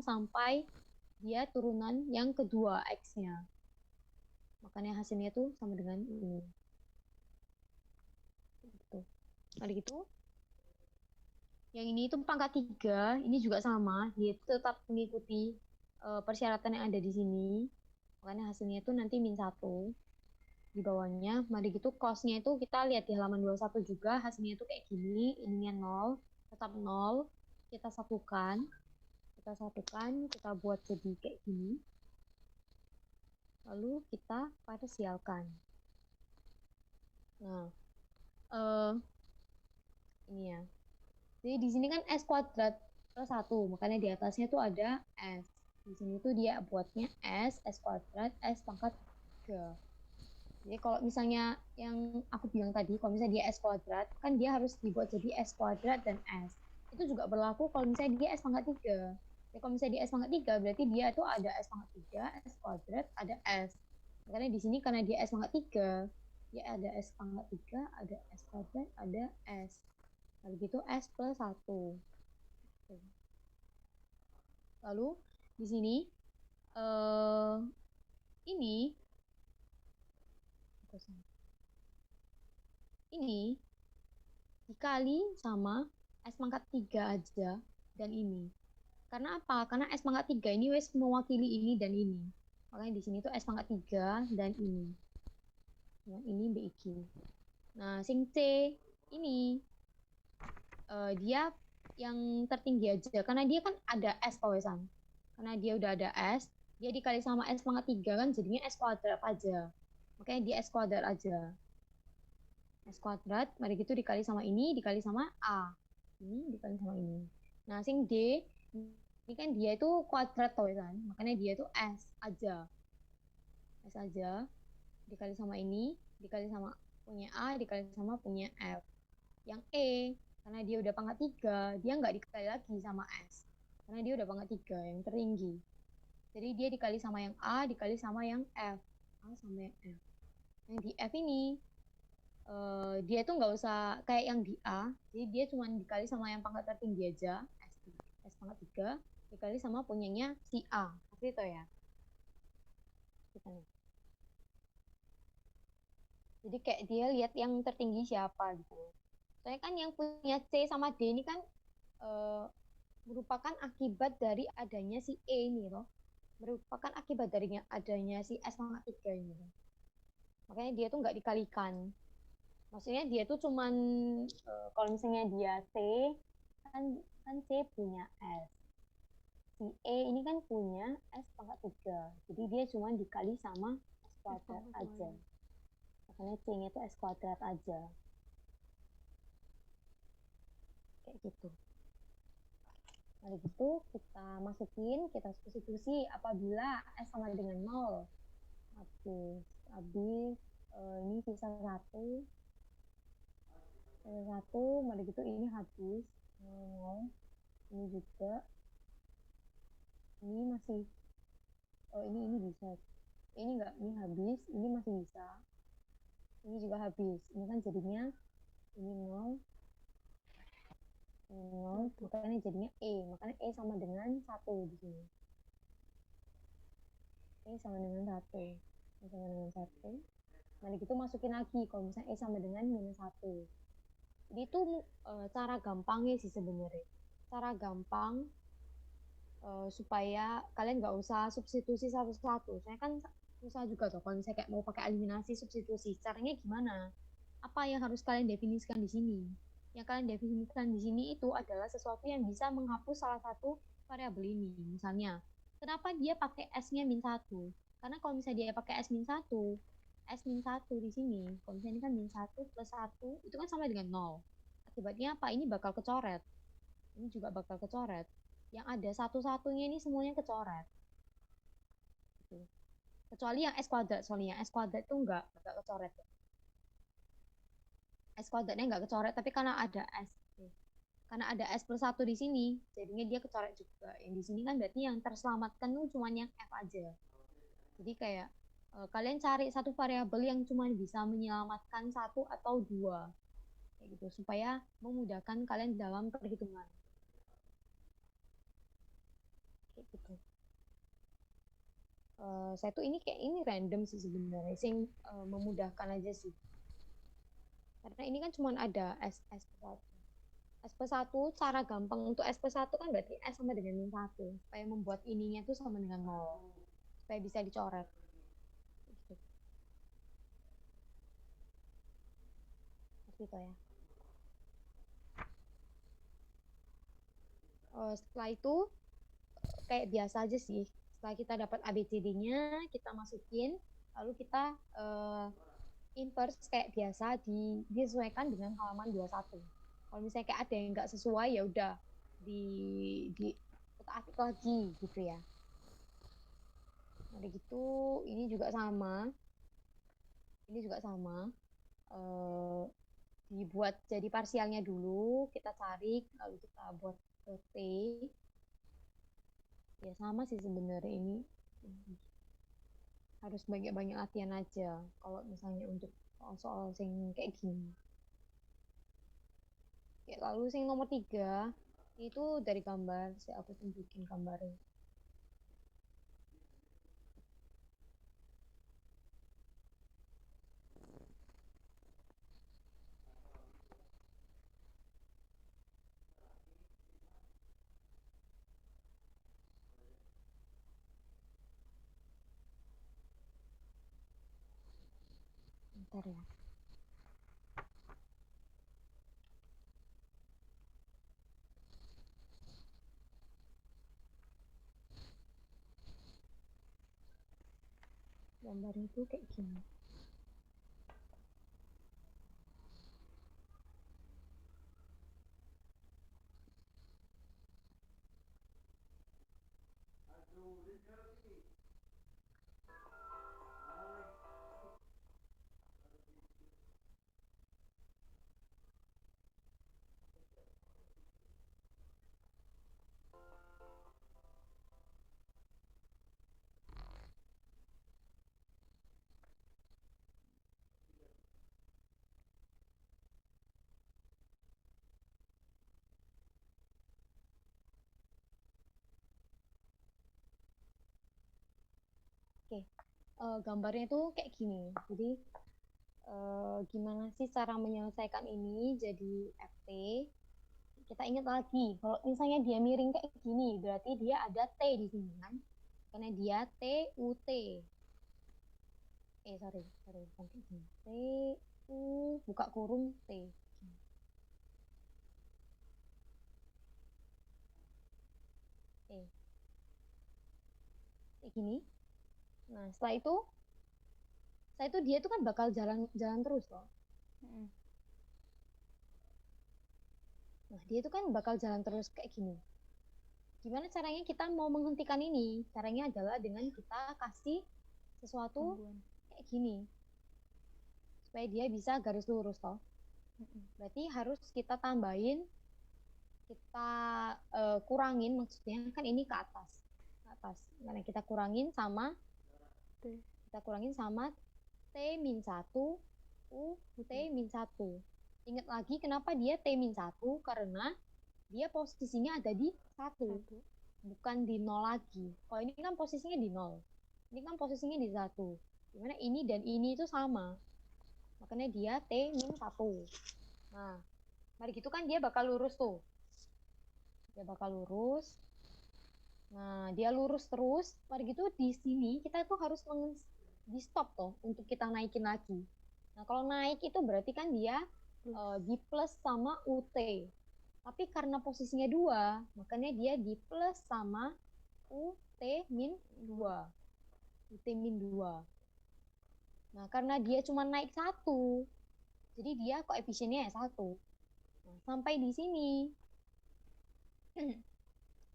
sampai dia turunan yang kedua X-nya. Makanya hasilnya tuh sama dengan ini. Gitu. Nah, gitu. Yang ini itu pangkat 3, ini juga sama. Dia tetap mengikuti persyaratan yang ada di sini. Makanya hasilnya itu nanti min 1 di bawahnya. Mari gitu cos-nya itu kita lihat di halaman 21 juga, hasilnya itu kayak gini. Ininya 0, tetap 0. Kita satukan, kita buat jadi kayak gini. Lalu kita parsialkan. Nah, ini ya. Jadi di sini kan S kuadrat plus 1, makanya di atasnya tuh ada S. Di sini tuh dia buatnya S kuadrat, S pangkat 3. Jadi kalau misalnya yang aku bilang tadi, kalau misalnya dia S kuadrat, kan dia harus dibuat jadi S kuadrat dan S. Itu juga berlaku kalau misalnya dia S pangkat 3. Ya, kalau misalnya dia S pangkat 3, berarti dia itu ada S pangkat 3, S kuadrat, ada S. Makanya di sini karena dia S pangkat 3, dia ada S pangkat 3, ada S kuadrat, ada S. Lalu gitu S plus 1. Lalu di sini ini dikali sama S pangkat 3 aja dan ini. Karena apa? Karena S pangkat 3 ini wes mewakili ini dan ini. Makanya di sini tuh S pangkat 3 dan ini. Yang ini BIQ. Nah, sing C ini dia yang tertinggi aja karena dia kan ada S kawasan. Karena dia udah ada S, dia dikali sama S pangkat 3 kan jadinya S kuadrat aja. Makanya dia S kuadrat aja. S kuadrat, mari gitu dikali sama ini, dikali sama A. Ini dikali sama ini. Nah, sing D, ini kan dia itu kuadrat tau kan? Makanya dia itu S aja. S aja, dikali sama ini, dikali sama punya A, dikali sama punya F. Yang E, karena dia udah pangkat 3, dia nggak dikali lagi sama S. Karena dia udah pangkat 3, yang tertinggi. Jadi dia dikali sama yang A, dikali sama yang F. A sama yang F. Yang di F ini, dia tuh nggak usah kayak yang di A, jadi dia cuma dikali sama yang pangkat tertinggi aja, S pangkat 3, dikali sama punyanya si A. Pasti itu ya. Jadi kayak dia lihat yang tertinggi siapa gitu. Soalnya kan yang punya C sama D ini kan eh, merupakan akibat dari adanya si E ini loh. Merupakan akibat dari adanya si S pangkat 3 ini loh. Makanya dia tuh nggak dikalikan. Maksudnya dia tuh cuman kalau misalnya dia C kan kan C punya S. Si E ini kan punya S pangkat 3. Jadi dia cuma dikali sama S kuadrat aja. Makanya C-nya itu S kuadrat aja. Kayak gitu. Mari gitu kita masukin, kita substitusi apabila S sama dengan 0. Habis ini sisa 1. Mari gitu ini habis. 0. Ini juga. Ini masih, ini bisa. Ini enggak, ini habis, ini masih bisa. Ini juga habis. Ini kan jadinya ini 0. Ini 0, makanya jadinya E. Makanya E sama dengan 1 di sini. E sama dengan 1. E sama dengan 1. Nah, gitu masukin lagi kalau misalnya E sama dengan minus 1. Jadi itu cara gampangnya sih sebenarnya. Cara gampang supaya kalian nggak usah substitusi satu-satu. Saya kan susah juga tuh kalau misalnya kayak mau pakai eliminasi substitusi. Caranya gimana? Apa yang harus kalian definisikan di sini? Yang kalian definisikan di sini itu adalah sesuatu yang bisa menghapus salah satu variabel ini. Misalnya, kenapa dia pakai S-nya min 1? Karena kalau misalnya dia pakai S min 1, S min 1 di sini, kalau misalnya ini kan min 1 plus 1, itu kan sama dengan 0. Akibatnya apa? Ini bakal kecoret. Ini juga bakal kecoret. Yang ada satu-satunya ini semuanya kecoret. Gitu. Kecuali yang S kuadrat, soalnya yang S kuadrat itu enggak kecoret. S kuadratnya nggak kecoret, tapi karena ada S. Karena ada S plus 1 di sini, jadinya dia kecoret juga. Yang di sini kan berarti yang terselamatkan tuh cuma yang F aja. Jadi kayak kalian cari satu variabel yang cuma bisa menyelamatkan satu atau dua. Kayak gitu, supaya memudahkan kalian dalam perhitungan. Kayak gitu. Saya tuh ini kayak ini random sih sebenarnya, sing memudahkan aja sih. Karena ini kan cuma ada S plus 1. S plus 1, cara gampang untuk S plus 1 kan berarti S sama dengan min 1. Supaya membuat ininya itu sama dengan 0. Supaya bisa dicoret. Gitu. Seperti itu ya. Setelah itu, kayak biasa aja sih. Setelah kita dapat ABCD-nya, kita masukin. Lalu kita inverse kayak biasa, disesuaikan dengan halaman 21. Kalau misalnya kayak ada yang nggak sesuai, ya udah di atik lagi gitu ya. Nah, gitu ini juga sama. Ini juga sama. Dibuat jadi parsialnya dulu, kita cari, lalu kita buat T. Ya sama sih sebenarnya ini. Harus banyak-banyak latihan aja kalau misalnya untuk soal-soal sing kayak gini. Ya, lalu sing nomor 3 itu dari gambar, saya aku tunjukin gambarnya. Bentar ya. Gambarnya itu kayak gini. Oke, gambarnya itu kayak gini. Jadi gimana sih cara menyelesaikan ini jadi FT? Kita ingat lagi, kalau misalnya dia miring kayak gini, berarti dia ada T di sini kan? Karena dia TUT. Sorry, bukan kayak gini. TU, buka kurung T. Kayak gini. Nah, setelah itu dia tuh kan bakal jalan terus loh. Nah, dia itu kan bakal jalan terus kayak gini. Gimana caranya kita mau menghentikan ini? Caranya adalah dengan kita kasih sesuatu kayak gini. Supaya dia bisa garis lurus toh. Berarti harus kita tambahin, kita kurangin, maksudnya kan ini ke atas. Karena kita kurangin sama T-1 U T-1. Ingat lagi kenapa dia T-1? Karena dia posisinya ada di 1. Bukan di 0 lagi. Kalau ini kan posisinya di 0. Ini kan posisinya di 1. Dimana ini dan ini itu sama. Makanya dia T-1. Nah, mari gitu kan dia bakal lurus tuh. Dia bakal lurus. Nah, dia lurus terus. Mari gitu di sini kita tuh harus di stop tuh untuk kita naikin lagi. Nah, kalau naik itu berarti kan dia di plus sama UT. Tapi karena posisinya 2, makanya dia di plus sama UT min 2. UT min 2. Nah, karena dia cuma naik 1, jadi dia koefisiennya 1. Nah, sampai di sini.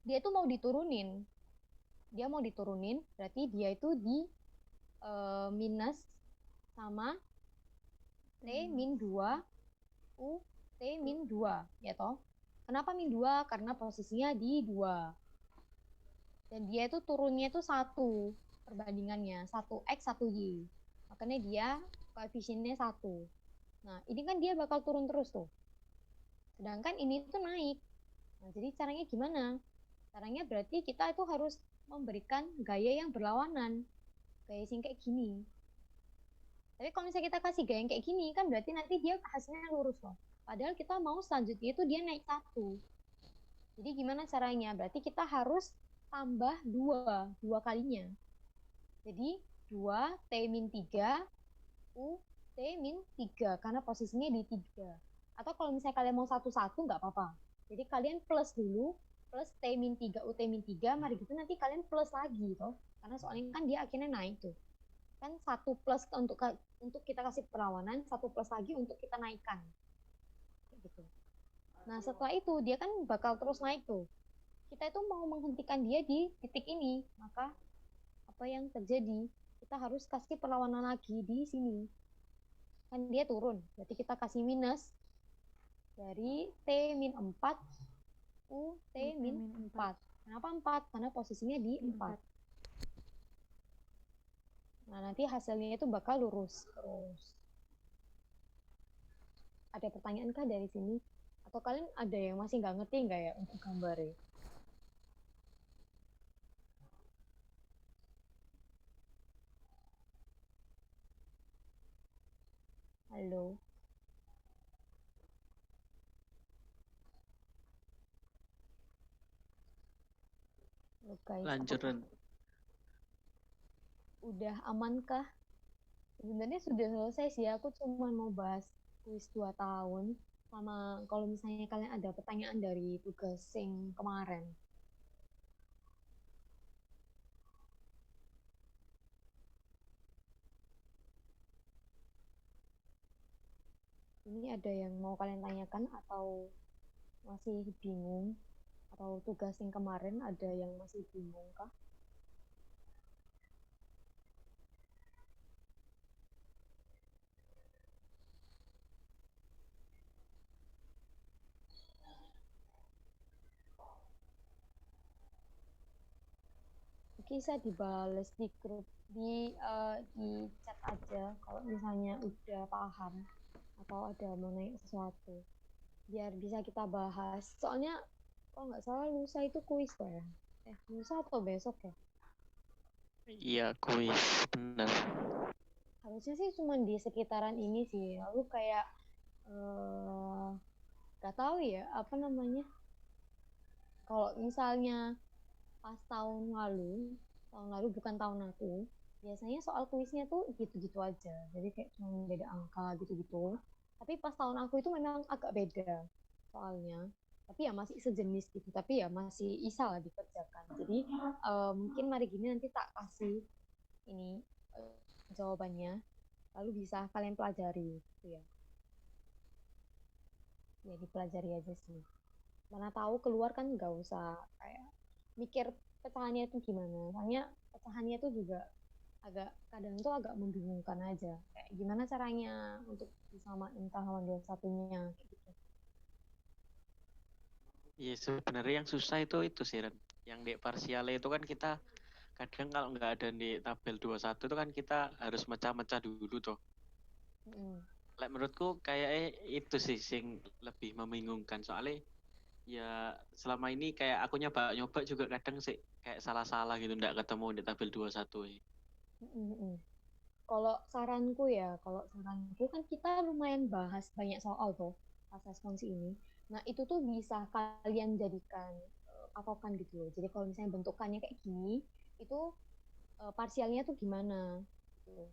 Dia tuh mau diturunin. Berarti dia itu di minus sama T min 2 U T min 2, ya toh? Kenapa min 2? Karena posisinya di 2. Dan dia itu turunnya itu 1 perbandingannya, 1X 1Y. Makanya dia koefisiennya 1. Nah, ini kan dia bakal turun terus tuh. Sedangkan ini tuh naik. Nah, jadi caranya gimana? Caranya berarti kita itu harus memberikan gaya yang berlawanan. Gaya sing kayak gini. Tapi kalau misalnya kita kasih gaya yang kayak gini, kan berarti nanti dia hasilnya lurus loh. Padahal kita mau selanjutnya itu dia naik 1. Jadi gimana caranya? Berarti kita harus tambah 2 kalinya. Jadi 2 T-3 U T-3 karena posisinya di 3. Atau kalau misalnya kalian mau 1-1 nggak apa-apa. Jadi kalian plus dulu, plus T-3 U T-3, mari gitu nanti kalian plus lagi toh. Karena soalnya kan dia akhirnya naik tuh. Kan 1 plus untuk kita kasih perlawanan, 1 plus lagi untuk kita naikkan. Gitu. Nah, setelah itu dia kan bakal terus naik tuh. Kita itu mau menghentikan dia di titik ini, maka apa yang terjadi? Kita harus kasih perlawanan lagi di sini. Kan dia turun, berarti kita kasih minus dari T-4 U T-4. Kenapa 4? Karena posisinya di 4. Nah, nanti hasilnya itu bakal lurus terus. Ada pertanyaan kah dari sini? Atau kalian ada yang masih nggak ngerti nggak ya untuk gambarnya? Halo? Halo guys, Lanjutan. Udah amankah? Sebenarnya sudah selesai sih, aku cuma mau bahas kuis 2 tahun. Sama kalau misalnya kalian ada pertanyaan dari tugas yang kemarin. Ini ada yang mau kalian tanyakan atau masih bingung? Atau tugas yang kemarin ada yang masih bingung kah? Bisa dibales di grup di chat aja kalau misalnya udah paham atau ada mau nanya sesuatu biar bisa kita bahas. Soalnya kalau nggak salah lusa itu kuis kok ya. Lusa atau besok ya? Iya, kuis, bener. Harusnya sih cuma di sekitaran ini sih. Lalu kayak nggak tahu ya apa namanya. Kalau misalnya pas tahun lalu bukan tahun aku, biasanya soal kuisnya tuh gitu-gitu aja. Jadi kayak cuma beda angka gitu-gitu. Tapi pas tahun aku itu memang agak beda soalnya. Tapi ya masih sejenis gitu. Tapi ya masih bisa lah dikerjakan. Jadi mungkin mari gini nanti tak kasih ini jawabannya. Lalu bisa kalian pelajari gitu ya. Ya dipelajari aja sih. Mana tahu keluar kan nggak usah kayak mikir pecahannya itu gimana. Soalnya pecahannya itu juga agak kadang tuh agak membingungkan aja. Kayak gimana caranya untuk disamain tahawan dua satunya kayak gitu. Iya, sebenarnya yang susah itu sih, Ren. Yang di parsialnya itu kan kita kadang kalau nggak ada di tabel 21 itu kan kita harus mecah-mecah dulu tuh. Like, menurutku kayaknya itu sih yang lebih membingungkan. Soalnya ya selama ini kayak aku nyoba juga kadang sih kayak salah-salah gitu, nggak ketemu di tabel 21 ini. Kalau saranku kan kita lumayan bahas banyak soal tuh pas responsi ini. Nah, itu tuh bisa kalian jadikan patokan gitu loh. Jadi kalau misalnya bentukannya kayak gini, itu parsialnya tuh gimana gitu.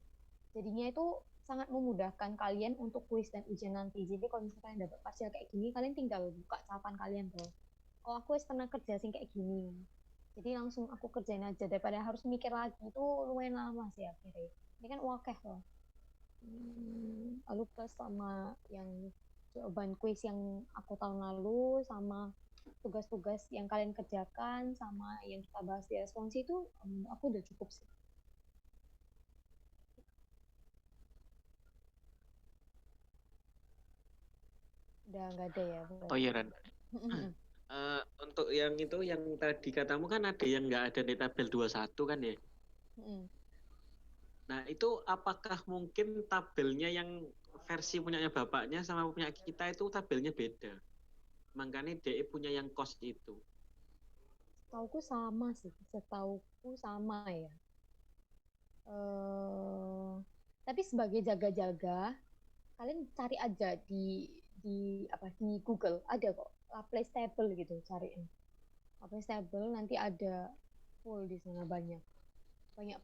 Jadinya itu sangat memudahkan kalian untuk kuis dan ujian nanti. Jadi kalau misalnya kalian dapat parsial kayak gini, kalian tinggal buka catatan kalian tuh. Oh, aku pernah kerja sih kayak gini. Jadi langsung aku kerjain aja daripada harus mikir lagi itu lumayan lama sih akhirnya. Ini kan wakeh loh. Lalu plus sama yang jawaban kuis yang aku tahun lalu sama tugas-tugas yang kalian kerjakan sama yang kita bahas di responsi itu aku udah cukup sih. Udah nggak ada ya berarti. Oh iya, Ren. Untuk yang itu yang tadi katamu kan ada yang nggak ada di tabel 21 kan ya? Nah, itu apakah mungkin tabelnya yang versi punyanya bapaknya sama punya kita itu tabelnya beda? Makanya DE punya yang kos itu. Setauku sama sih, setauku sama ya. Tapi sebagai jaga-jaga, kalian cari aja di Google ada kok Laplace table gitu cariin. Laplace table nanti ada full di sana banyak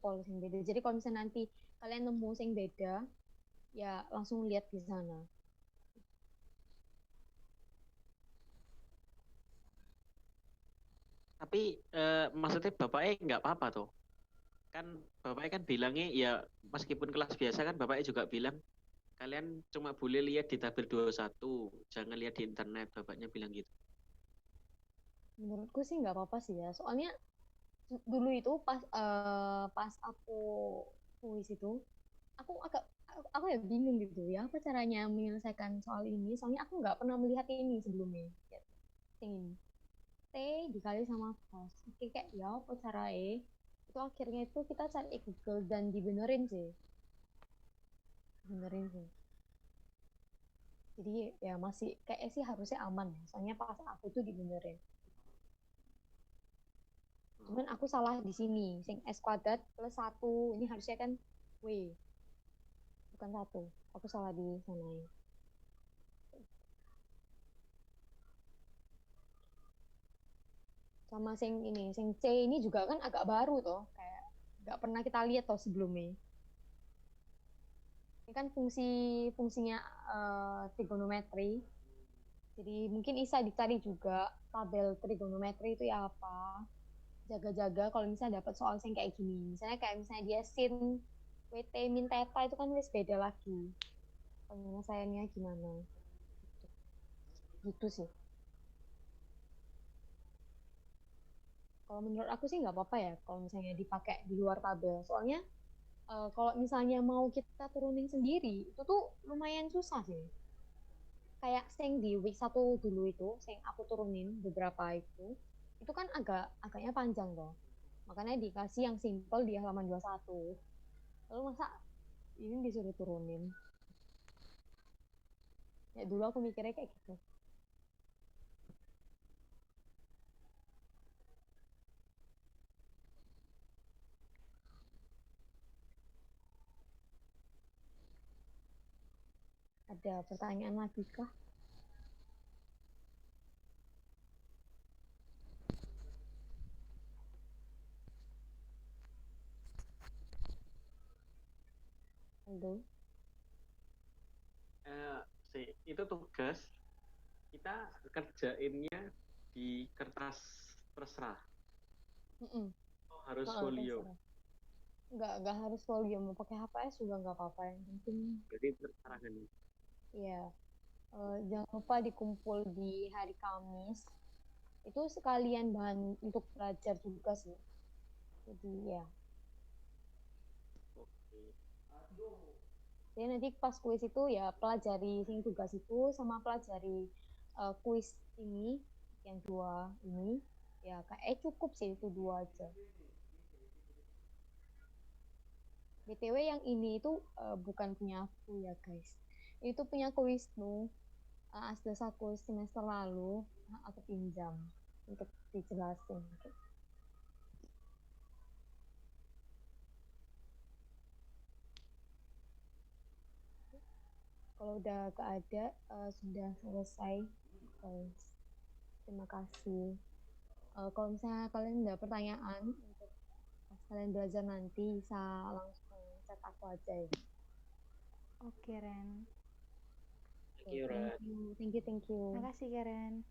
polos yang beda. Jadi kalau misalnya nanti kalian nemu yang beda, ya langsung lihat di sana. Tapi maksudnya bapaknya nggak apa-apa tuh. Kan bapaknya kan bilangnya ya meskipun kelas biasa kan bapaknya juga bilang kalian cuma boleh lihat di tabel 21, jangan lihat di internet, bapaknya bilang gitu. Menurutku sih nggak apa-apa sih ya. Soalnya dulu itu pas aku tulis itu, aku ya bingung gitu ya apa caranya menyelesaikan soal ini. Soalnya aku nggak pernah melihat ini sebelumnya. Ini T dikali sama cos. Oke, kayak ya apa caranya? Itu akhirnya itu kita cari Google dan dibenerin sih. Benerin sih. Jadi ya masih kayak sih harusnya aman ya. Soalnya pas aku tuh dibenerin. Cuman aku salah di sini. Sing S kuadrat plus 1. Ini harusnya kan W. Bukan 1. Aku salah di sana ya. Sama sing C ini juga kan agak baru toh. Kayak nggak pernah kita lihat toh sebelumnya. Ini kan fungsinya trigonometri. Jadi mungkin bisa dicari juga tabel trigonometri itu ya apa. Jaga-jaga kalau misalnya dapat soal yang kayak gini. Misalnya kayak misalnya dia sin WT min theta itu kan wis beda lagi. penyelesaiannya gimana gitu sih. Kalau menurut aku sih nggak apa-apa ya kalau misalnya dipakai di luar tabel. Soalnya kalau misalnya mau kita turunin sendiri, itu tuh lumayan susah sih. Kayak sing di week 1 dulu itu, sing aku turunin beberapa itu kan agaknya panjang loh. Makanya dikasih yang simple di halaman 21. Lalu masa ini disuruh turunin? Ya dulu aku mikirnya kayak gitu. Ada pertanyaan lagi kah? Halo? Itu tugas kita kerjainnya di kertas terserah. Harus folio. Nggak harus folio, mau pakai HPS juga nggak apa-apa, yang penting. Jadi terserah kan. Iya. Jangan lupa dikumpul di hari Kamis. Itu sekalian bahan untuk belajar juga sih. Jadi ya. Jadi nanti pas kuis itu ya pelajari sing tugas itu sama pelajari kuis ini yang 2 ini ya kayak cukup sih itu 2 aja. BTW yang ini itu bukan punya aku ya guys. Itu punya aku Wisnu. Asli aku semester lalu aku pinjam untuk dijelasin. Kalau udah gak ada, sudah selesai guys. Terima kasih. Kalau misalnya kalian ada pertanyaan untuk pas kalian belajar nanti bisa langsung chat aku aja ya. Oke, Ren. Thank you, Ren. Thank you. Makasih, Karen.